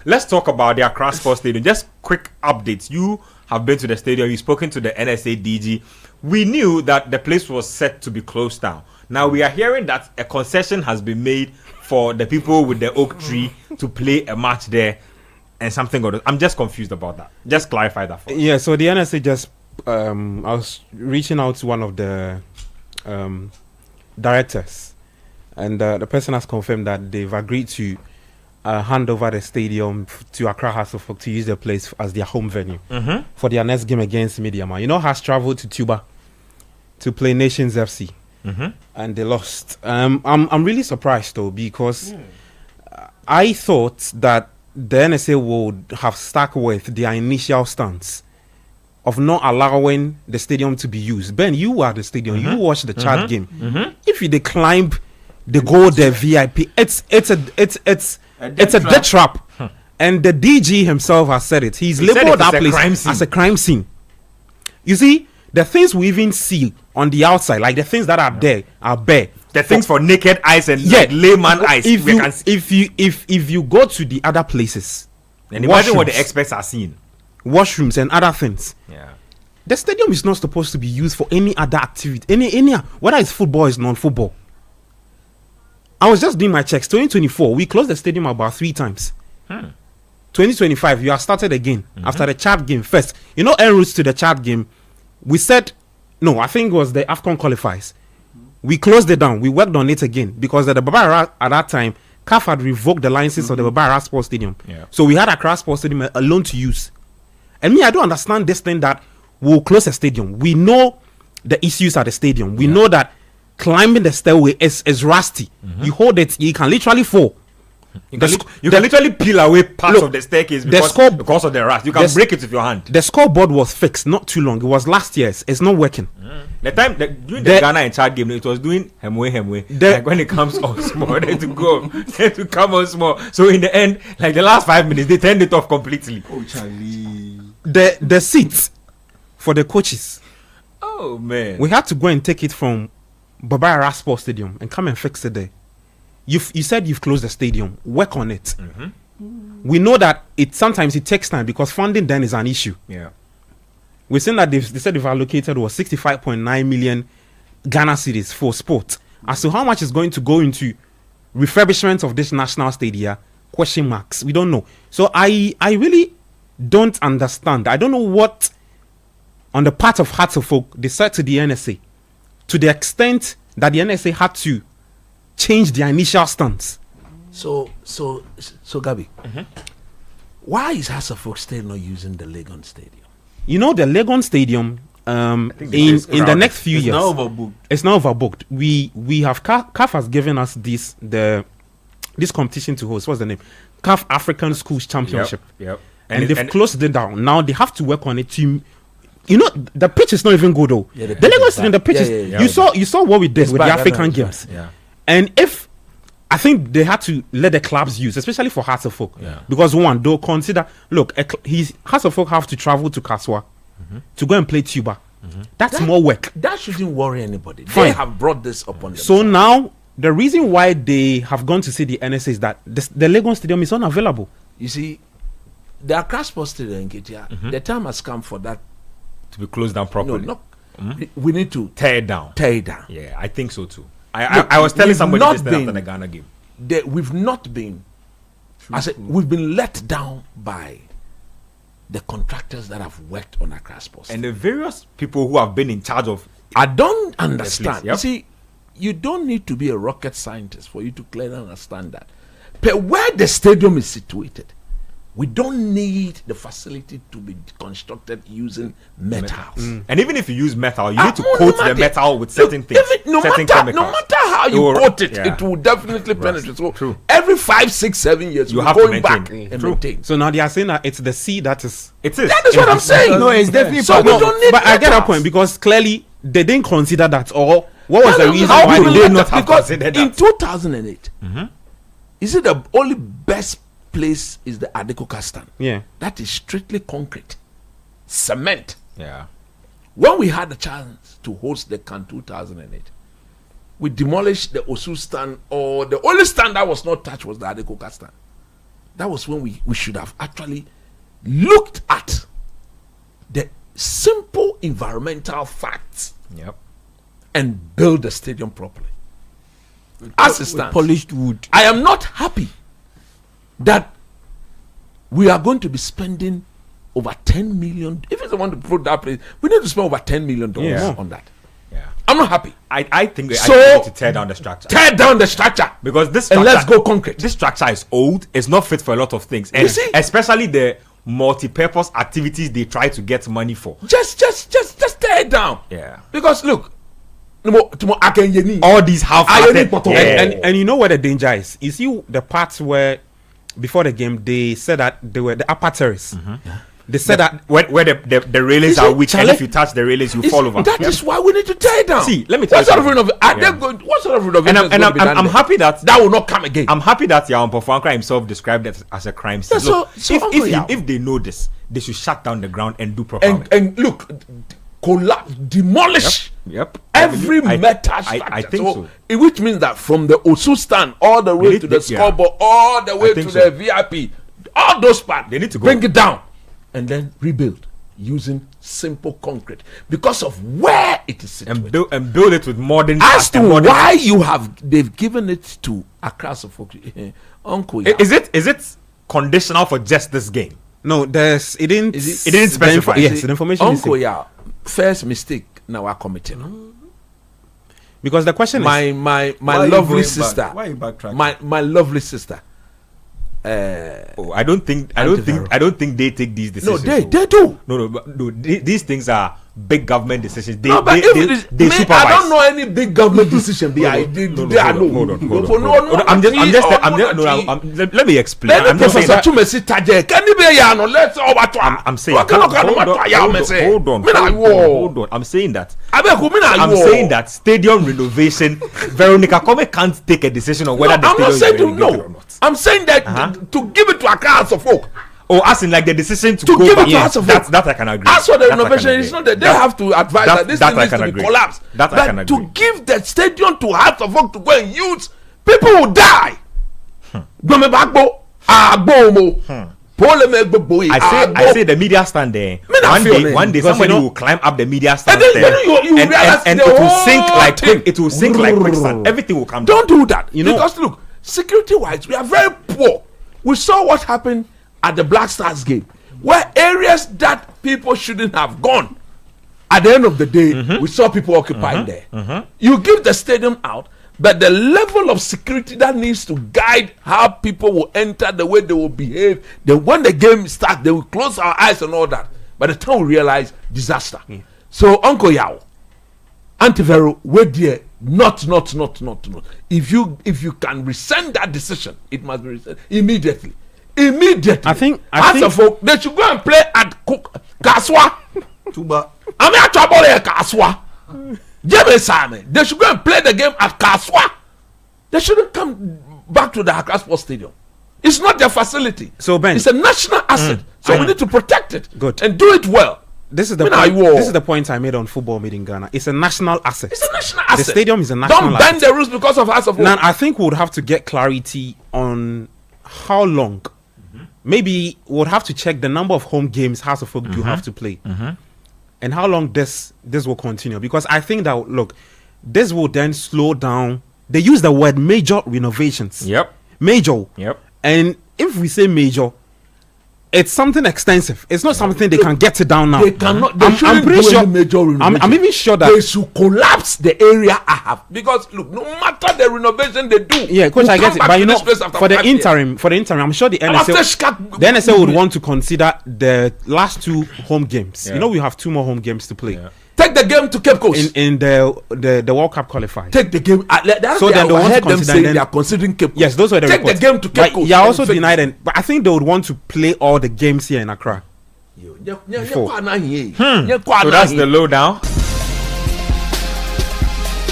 let's talk about the Accra Sports Stadium. Just quick updates. You have been to the stadium. You've spoken to the NSA DG. We knew that the place was set to be closed down. Now we are hearing that a concession has been made for the people with the oak tree to play a match there, and something. I'm just confused about that. Just clarify that for us. Yeah. So the NSA just, I was reaching out to one of the directors, and the person has confirmed that they've agreed to hand over the stadium to Accra House of Folk to use the place as their home venue for their next game against Mediama. You know, has traveled to Tuba to play Nations FC, and they lost. I'm really surprised though, because I thought that the NSA would have stuck with their initial stance of not allowing the stadium to be used. Ben, you were at the stadium. You watched the Chad game. If you climb the go there VIP, it's a death trap. And the DG himself has said it. He labeled that place as a crime scene. You see, the things we even see on the outside, like the things that are there, are bare. The things for naked eyes and layman eyes. If you go to the other places, and imagine what the experts are seeing, washrooms and other things. Yeah, the stadium is not supposed to be used for any other activity. Any whether it's football or non-football. I was just doing my checks. 2024, we closed the stadium about 3 times. 2025, you have started again after the Chad game first. You know, en route to the Chad game, we said no. I think it was the AFCON qualifiers. We closed it down. We worked on it again because the Babara at that time, CAF had revoked the license of the Babara Sports Stadium. Yeah. So we had Accra Sports Stadium alone to use. And me, I don't understand this thing that we'll close a stadium. We know the issues at the stadium. We know that climbing the stairway is rusty. You hold it, you can literally fall. You can literally peel away parts of the staircase because of the rust. You can break it with your hand. The scoreboard was fixed not too long. It was last year's. It's not working. The time during the Ghana and Chad game, it was doing hemwe. Like when it comes on small, they to come on small. So in the end, like the last 5 minutes, they turned it off completely. Oh, Charlie. The seats for the coaches. Oh man, we had to go and take it from Accra Sports Stadium and come and fix it there. You said you've closed the stadium. Work on it. We know that sometimes it takes time because funding then is an issue. Yeah, we've seen that they said they've allocated 65.9 million Ghana cedis for sport. As to how much is going to go into refurbishment of this national stadium, question marks. We don't know. So I really don't understand. I don't know what on the part of Hearts of Folk they said to the NSA, to the extent that the NSA had to change their initial stance. So Gabi, why is Hearts of Folk still not using the Legon Stadium? You know, the Legon Stadium in the next few years, it's now overbooked. We have CAF has given us this competition to host. What's the name? CAF African Schools Championship. Yep. And they've closed it down. Now they have to work on it to. You know, the pitch is not even good though. Yeah, the Legon Stadium, the pitch is. You saw what we did with the African games. Yeah. And I think they had to let the clubs use, especially for Hearts of Folk, because one, they'll consider. Look, Hearts of Folk have to travel to Kaswa to go and play Tuba. That's more work. That shouldn't worry anybody. Fine. They have brought this upon themselves. So now the reason why they have gone to see the NSA is that the Legon Stadium is unavailable. You see, the Accra Sports Stadium in Ketia, the time has come for that to be closed down properly. We need to tear it down. Yeah, I think so too. I was telling somebody this after the Ghana game. We've not been, we've been let down by the contractors that have worked on Accra Sports and the various people who have been in charge of. I don't understand. You see, you don't need to be a rocket scientist for you to clearly understand that. But where the stadium is situated, we don't need the facility to be constructed using metals. And even if you use metal, you need to coat the metal with certain things. No matter how you coat it, it will definitely penetrate. So every 5, 6, 7 years, you have going to maintain. Back and maintain. So now they are saying that it's the sea that is. It is. That is what I'm saying. No, it's definitely. So we don't need. But I get that point because clearly they didn't consider that. Or what was the reason why they did not have considered that? In 2008, is it the only best place is the Adeko Castan? Yeah, that is strictly concrete, cement. Yeah. When we had the chance to host the CAN 2008, we demolished the Osu stand, or the only stand that was not touched was the Adeko Castan. that was when we should have actually looked at the simple environmental facts and build the stadium properly. As it stands, polished wood. I am not happy that we are going to be spending over 10 million. If it's the one to put that place, we need to spend over $10 million on that. Yeah, I'm not happy. I think so. I need to tear down the structure. Tear down the structure because this and let's go concrete. This structure is old. It's not fit for a lot of things, and you see? especially the multi-purpose activities they try to get money for. Just tear it down. Yeah. Because look, all these half-hearted, and you know where the danger is. You see the parts where before the game they said that they were the upper terrace. They said that where the railings are weak, and if you touch the railings, you fall over. That is why we need to tear it down. See, let me tell you. What sort of renovation? And I'm happy that will not come again. I'm happy that Yaon Pofuankra himself described it as a crime scene. Look, if they know this, they should shut down the ground and do proper. And look, collapse, demolish. Yep. Every metal structure. I think so. Which means that from the Osu stand all the way to the scoreboard, all the way to the VIP, all those parts, they need to bring it down and then rebuild using simple concrete because of where it is situated. And build it with modern. As to why they've given it to Accra Sports Uncle. Is it conditional for just this game? No, it didn't specify. Yes, the information Uncle, is first mistake now are committing. Because the question is my lovely sister. Why are you backtracking? My lovely sister. I don't think they take these decisions. No, they do. No. These things are big government decisions. They supervise. I don't know any big government decision. Hold on. Let me explain. I'm saying that stadium renovation, Veronica Kome can't take a decision on whether the stadium is renovated or not. I'm saying that to give it to Accra House of Folk. Oh, as in like the decision to go give back. It to House of Folk. That I can agree. As for the renovation, it's not that they have to advise that this thing needs to be collapsed. That I can agree. To give the stadium to House of Folk to go and use, people will die. I say the media stand there. One day somebody will climb up the media stand and it will sink like quicksand. Everything will come down. Don't do that. Because look, security wise, we are very poor. We saw what happened at the Black Stars game, where areas that people shouldn't have gone, at the end of the day, we saw people occupying there. You give the stadium out, but the level of security that needs to guide how people will enter, the way they will behave, then when the game starts, they will close our eyes and all that. By the time we realize, disaster. So, Uncle Yao, Antivero, wait there. Not. If you can rescind that decision, it must be rescinded immediately. I think they should go and play at Kaswa. Tuba. I'm not trouble at Kaswa. They should go and play the game at Kaswa. They shouldn't come back to the Accra Sports Stadium. It's not their facility. So Ben, it's a national asset. So we need to protect it. Good. And do it well. This is the point I made on football made in Ghana. It's a national asset. It's a national asset. The stadium is a national asset. Don't bend the rules because of House of Folk. Now, I think we would have to get clarity on how long. Maybe we'll have to check the number of home games House of Folk do have to play, and how long this will continue. Because I think that this will then slow down. They use the word major renovations. Yep. Major. Yep. And if we say major, it's something extensive. It's not something they can get it down now. They cannot. I'm pretty sure. Major renovation. I'm even sure that they should collapse the area I have, because look, no matter the renovation they do. Yeah, coach, I get it. But for the interim, I'm sure the NSL would want to consider the last 2 home games. Yeah. We have 2 more home games to play. Yeah. Take the game to Cape Coast in the World Cup qualifiers. Take the game. So then they want to consider. They are considering Cape Coast. Yes, those were the Take reports. the game to Cape Coast. You also denied it, but I think they would want to play all the games here in Accra. So that's the lowdown.